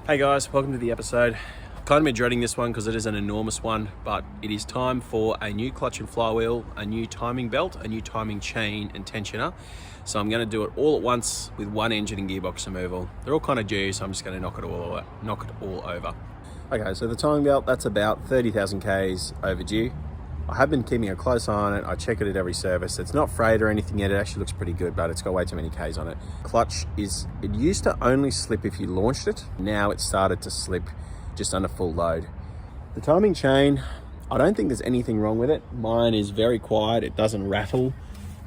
Hey guys, welcome to the episode. I've kind of been dreading this one because it is an enormous one, but it is time for a new clutch and flywheel, a new timing belt, a new timing chain and tensioner. So I'm going to do it all at once with one engine and gearbox removal. They're all kind of due, so I'm just going to knock it all over. Okay, so the timing belt, that's about 30,000 Ks overdue. I have been keeping a close eye on it. I check it at every service. It's not frayed or anything yet. It actually looks pretty good, but it's got way too many Ks on it. Clutch it used to only slip if you launched it. Now it's started to slip just under full load. The timing chain, I don't think there's anything wrong with it. Mine is very quiet. It doesn't rattle.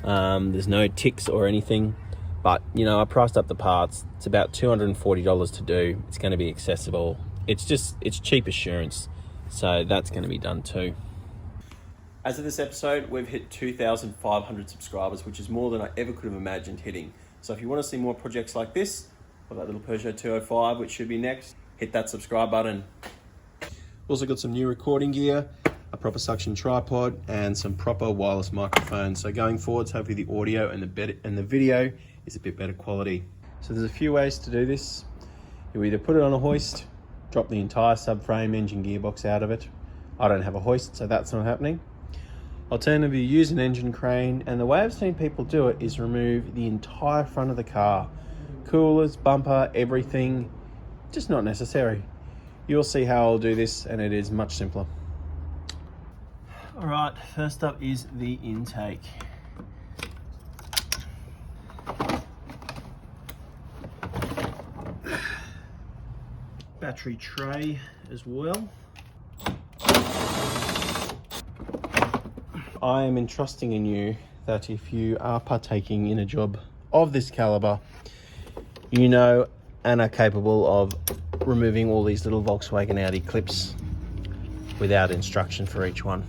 There's no ticks or anything. But, you know, I priced up the parts. It's about $240 to do. It's going to be accessible. It's cheap assurance. So that's going to be done too. As of this episode, we've hit 2,500 subscribers, which is more than I ever could have imagined hitting. So if you want to see more projects like this, or that little Peugeot 205, which should be next, hit that subscribe button. Also got some new recording gear, a proper suction tripod, and some proper wireless microphones. So going forwards, hopefully the audio and the video is a bit better quality. So there's a few ways to do this. You either put it on a hoist, drop the entire subframe engine gearbox out of it. I don't have a hoist, so that's not happening. Alternatively, use an engine crane, and the way I've seen people do it is remove the entire front of the car. Coolers, bumper, everything, just not necessary. You'll see how I'll do this, and it is much simpler. All right, first up is the intake. Battery tray as well. I am entrusting in you that if you are partaking in a job of this caliber, you know and are capable of removing all these little Volkswagen Audi clips without instruction for each one.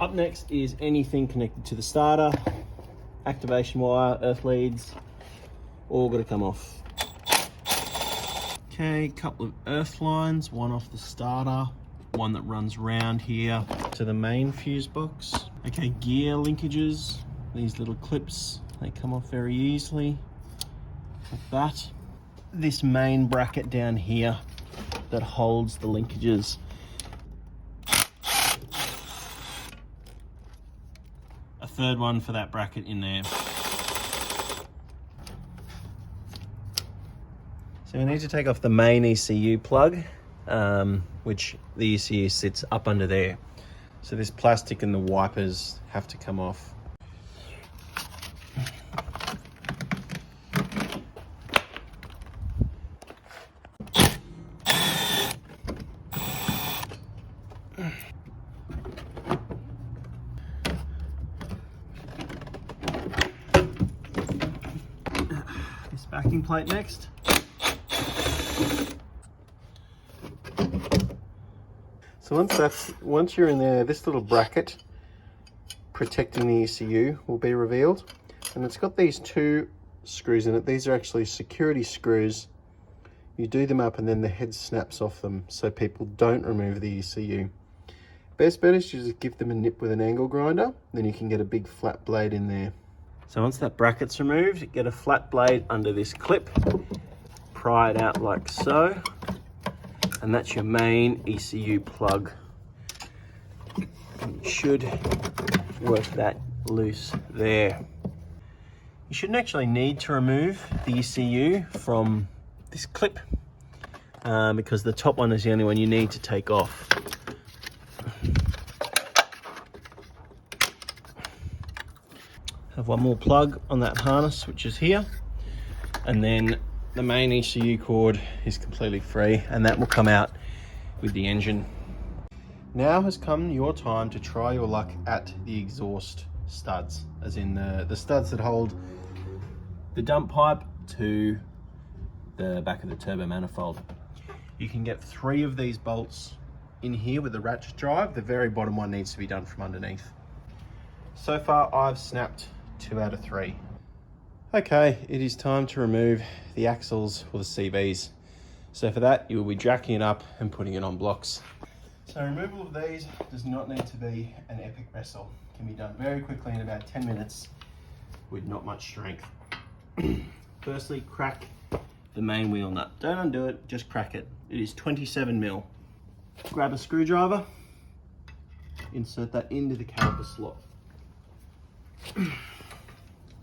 Up next is anything connected to the starter, activation wire, earth leads, all got to come off. Okay, couple of earth lines, one off the starter, one that runs round here to the main fuse box. Okay, gear linkages, these little clips, they come off very easily, like that. This main bracket down here that holds the linkages. A third one for that bracket in there. So we need to take off the main ECU plug, which the ECU sits up under there. So this plastic and the wipers have to come off. This backing plate next. So once you're in there, this little bracket protecting the ECU will be revealed, and it's got these two screws in it. These are actually security screws. You do them up and then the head snaps off them, so people don't remove the ECU. Best bet is to just give them a nip with an angle grinder, then you can get a big flat blade in there. So once that bracket's removed, get a flat blade under this clip, pry it out like so. And that's your main ECU plug. You should work that loose there. You shouldn't actually need to remove the ECU from this clip because the top one is the only one you need to take off. Have one more plug on that harness, which is here, and then the main ECU cord is completely free, and that will come out with the engine. Now has come your time to try your luck at the exhaust studs, as in the studs that hold the dump pipe to the back of the turbo manifold. You can get 3 of these bolts in here with the ratchet drive. The very bottom one needs to be done from underneath. So far I've snapped 2 out of 3. Okay, it is time to remove the axles or the CVs. So for that, you will be jacking it up and putting it on blocks. So removal of these does not need to be an epic wrestle. It can be done very quickly in about 10 minutes with not much strength. Firstly, crack the main wheel nut. Don't undo it, just crack it. It is 27 mil. Grab a screwdriver, insert that into the caliper slot.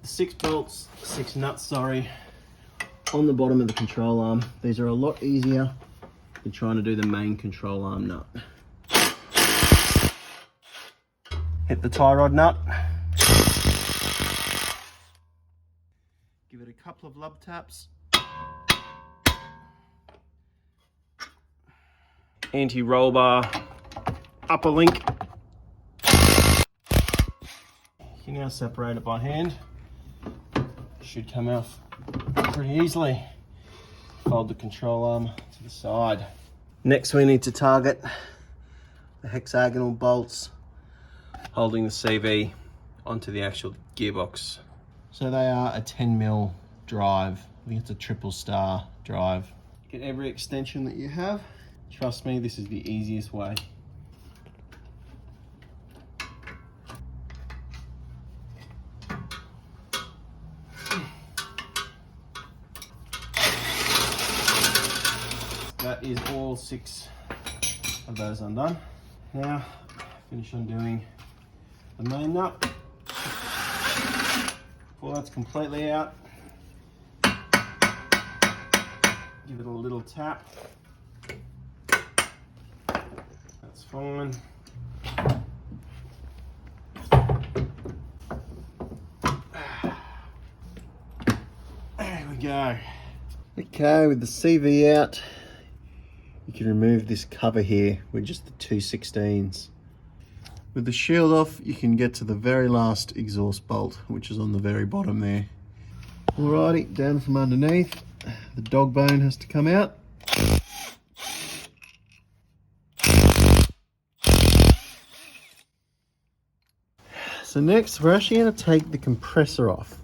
6 bolts, 6 nuts, sorry, on the bottom of the control arm. These are a lot easier than trying to do the main control arm nut. Hit the tie rod nut. Give it a couple of lub taps. Anti-roll bar, upper link. You can now separate it by hand. Should come off pretty easily. Fold the control arm to the side. Next we need to target the hexagonal bolts holding the CV onto the actual gearbox. So they are a 10 mil drive. I think it's a triple star drive. Get every extension that you have. Trust me, this is the easiest way. That is all 6 of those undone. Now, finish undoing the main nut. Before that's completely out, give it a little tap. That's fine. There we go. Okay, with the CV out, you can remove this cover here with just the 216s. With the shield off, you can get to the very last exhaust bolt, which is on the very bottom there. Alrighty, down from underneath, the dog bone has to come out. So next, we're actually going to take the compressor off.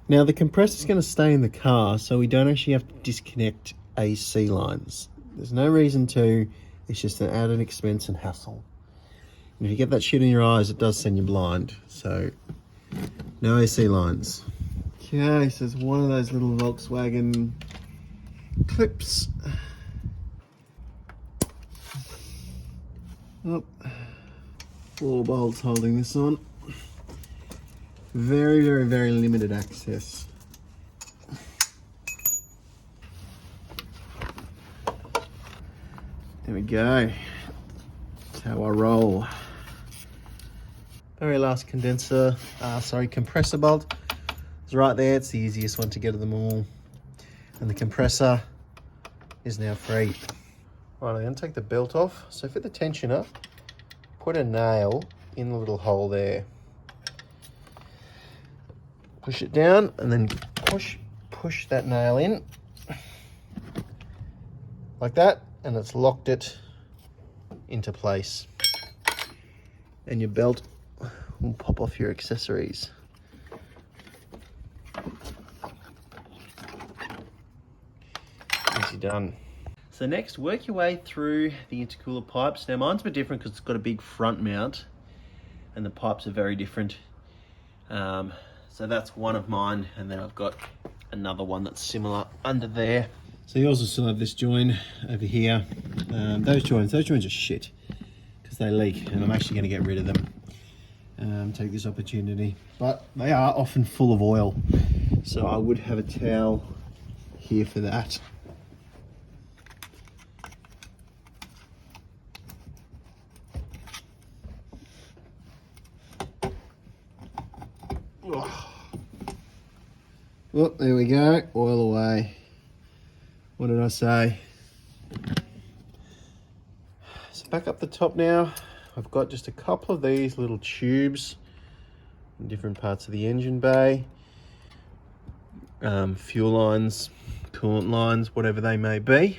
Now the compressor is going to stay in the car, so we don't actually have to disconnect AC lines. There's no reason to, it's just an added expense and hassle. And if you get that shit in your eyes, it does send you blind. So, no AC lines. Okay, so it's one of those little Volkswagen clips. Oh, 4 bolts holding this on. Very, very, very limited access. There we go. That's how I roll. Very last compressor bolt. It's right there. It's the easiest one to get of them all. And the compressor is now free. Right, I'm going to take the belt off. So for the tensioner, put a nail in the little hole there. Push it down and then push that nail in. Like that, and it's locked it into place. And your belt will pop off your accessories. Easy done. So next, work your way through the intercooler pipes. Now mine's a bit different because it's got a big front mount and the pipes are very different. So that's one of mine, and then I've got another one that's similar under there. So you also still have this join over here. Those joins are shit because they leak, and I'm actually going to get rid of them. Take this opportunity, but they are often full of oil, so I would have a towel here for that. Well, there we go, oil away. What did I say? So back up the top now, I've got just a couple of these little tubes in different parts of the engine bay. Fuel lines, coolant lines, whatever they may be.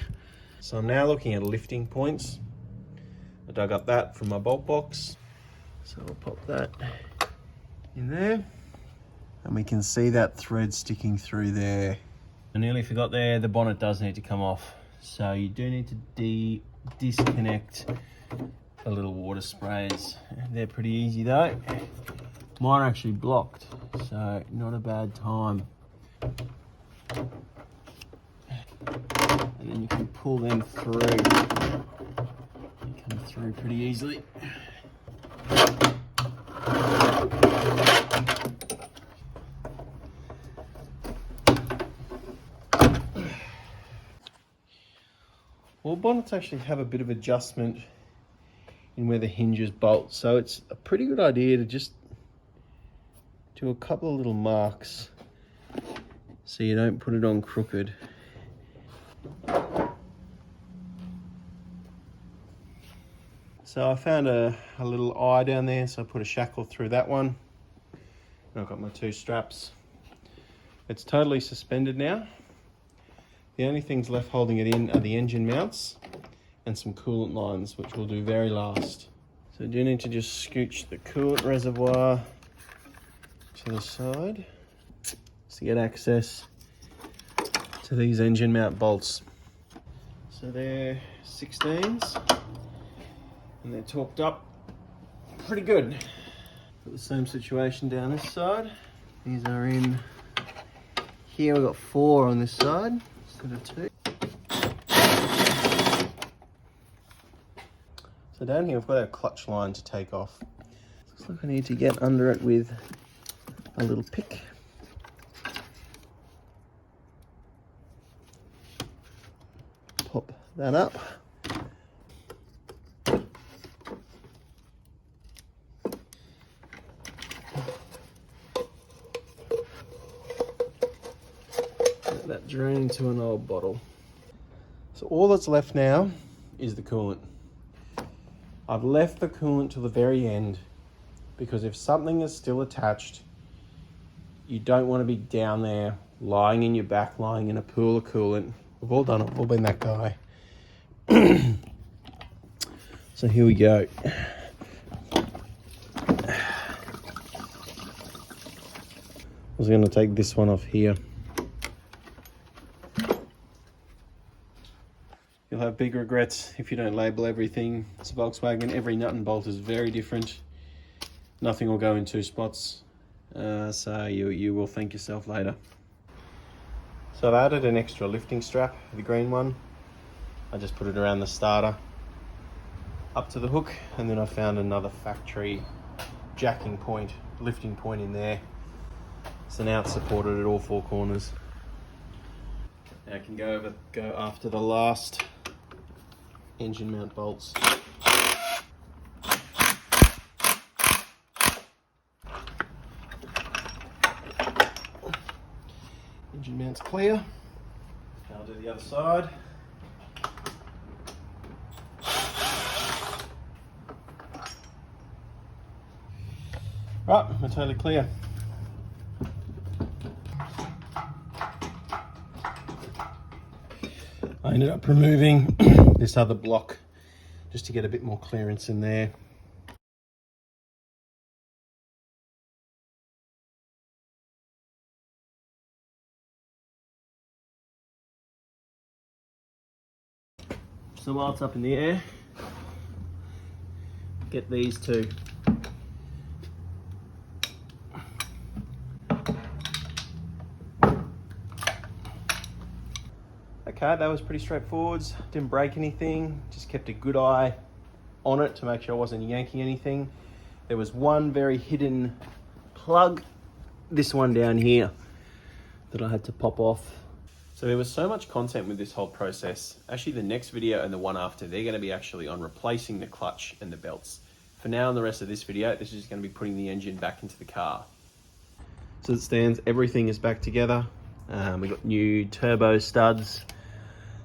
So I'm now looking at lifting points. I dug up that from my bolt box. So I'll pop that in there. And we can see that thread sticking through there. I nearly forgot there, the bonnet does need to come off. So you do need to disconnect the little water sprays. They're pretty easy though. Mine are actually blocked, so not a bad time. you can pull them through. They come through pretty easily. Well, bonnets actually have a bit of adjustment in where the hinges bolt, so it's a pretty good idea to just do a couple of little marks so you don't put it on crooked. So I found a little eye down there, so I put a shackle through that one. And I've got my two straps. It's totally suspended now. The only things left holding it in are the engine mounts and some coolant lines, which we'll do very last. So I do need to just scooch the coolant reservoir to the side to get access to these engine mount bolts. So they're 16s and they're torqued up pretty good. Got the same situation down this side. These are in here. We've got 4 on this side instead of 2. So down here we've got our clutch line to take off. Looks like I need to get under it with a little pick. Pop that up. Let that drain into an old bottle. So all that's left now is the coolant. I've left the coolant till the very end because if something is still attached, you don't want to be down there lying in your back, lying in a pool of coolant. We've all done it, we've all been that guy. So here we go. I was going to take this one off here. You'll have big regrets if you don't label everything. It's a Volkswagen, every nut and bolt is very different. Nothing will go in 2 spots. So you will thank yourself later. So I've added an extra lifting strap, the green one. I just put it around the starter up to the hook, and then I found another factory jacking point, lifting point in there. So now it's supported at all 4 corners. Now I can go after the last engine mount bolts. Engine mount's clear. Now I'll do the other side. Right, we're totally clear. I ended up removing this other block just to get a bit more clearance in there. So while it's up in the air, get these two. Okay, that was pretty straightforward. Didn't break anything, just kept a good eye on it to make sure I wasn't yanking anything. There was one very hidden plug, this one down here, that I had to pop off. So there was so much content with this whole process. Actually, the next video and the one after, they're going to be actually on replacing the clutch and the belts. For now, in the rest of this video, this is just going to be putting the engine back into the car. So as it stands, everything is back together. We've got new turbo studs,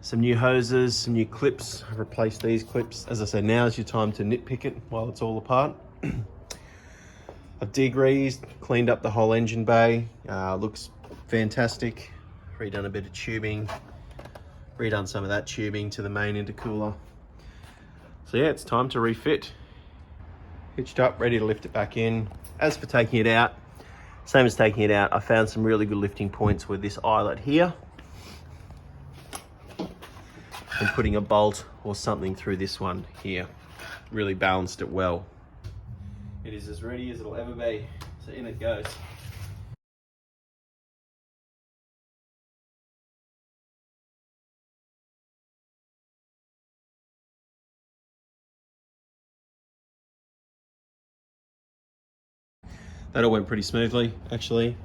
some new hoses, some new clips. I've replaced these clips. As I said, now is your time to nitpick it while it's all apart. I've degreased, cleaned up the whole engine bay. Looks fantastic. Redone a bit of tubing, redone some of that tubing to the main intercooler. So yeah, it's time to refit. Hitched up, ready to lift it back in. As for taking it out, same as taking it out, I found some really good lifting points with this eyelet here. And putting a bolt or something through this one here. Really balanced it well. It is as ready as it'll ever be. So in it goes. that all went pretty smoothly, actually.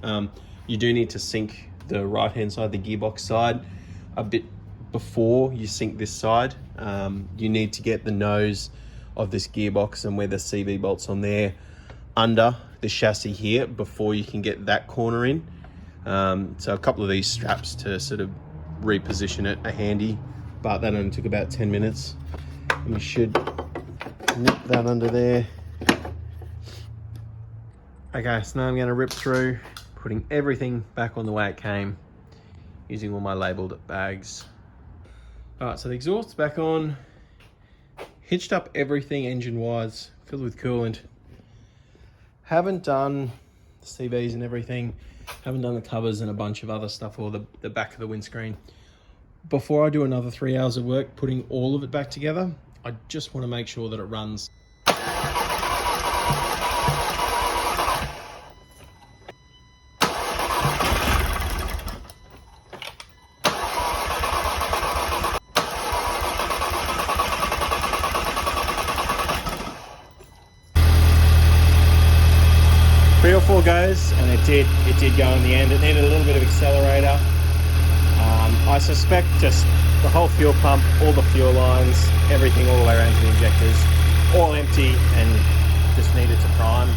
You do need to sync the right-hand side, the gearbox side, a bit before you sync this side. You need to get the nose of this gearbox and where the CV bolts on there under the chassis here before you can get that corner in. So a couple of these straps to sort of reposition it are handy, but that only took about 10 minutes. And we should nip that under there. Okay, so now I'm going to rip through, putting everything back on the way it came, using all my labeled bags. All right, so the exhaust's back on, hitched up everything engine-wise, filled with coolant. Haven't done the CVs and everything, haven't done the covers and a bunch of other stuff, or the back of the windscreen. Before I do another 3 hours of work putting all of it back together, I just want to make sure that it runs. 3 or 4 goes, and it did go in the end. It needed a little bit of accelerator. I suspect just the whole fuel pump, all the fuel lines, everything all the way around to the injectors, all empty and just needed to prime.